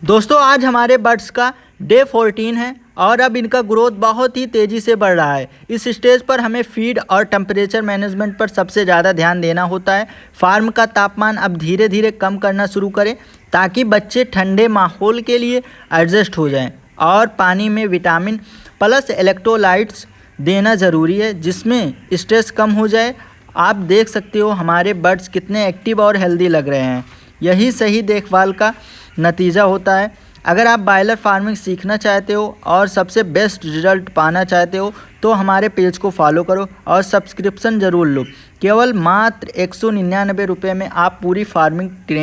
दोस्तों आज हमारे बर्ड्स का डे 14 है और अब इनका ग्रोथ बहुत ही तेज़ी से बढ़ रहा है। इस स्टेज पर हमें फीड और टेम्परेचर मैनेजमेंट पर सबसे ज़्यादा ध्यान देना होता है। फार्म का तापमान अब धीरे धीरे कम करना शुरू करें ताकि बच्चे ठंडे माहौल के लिए एडजस्ट हो जाएं। और पानी में विटामिन प्लस इलेक्ट्रोलाइट्स देना ज़रूरी है जिसमें स्ट्रेस कम हो जाए। आप देख सकते हो हमारे बर्ड्स कितने एक्टिव और हेल्दी लग रहे हैं। यही सही देखभाल का नतीजा होता है। अगर आप बॉयलर फार्मिंग सीखना चाहते हो और सबसे बेस्ट रिजल्ट पाना चाहते हो तो हमारे पेज को फॉलो करो और सब्सक्रिप्शन ज़रूर लो। केवल मात्र 199 रुपये में आप पूरी फार्मिंग ट्रेनिंग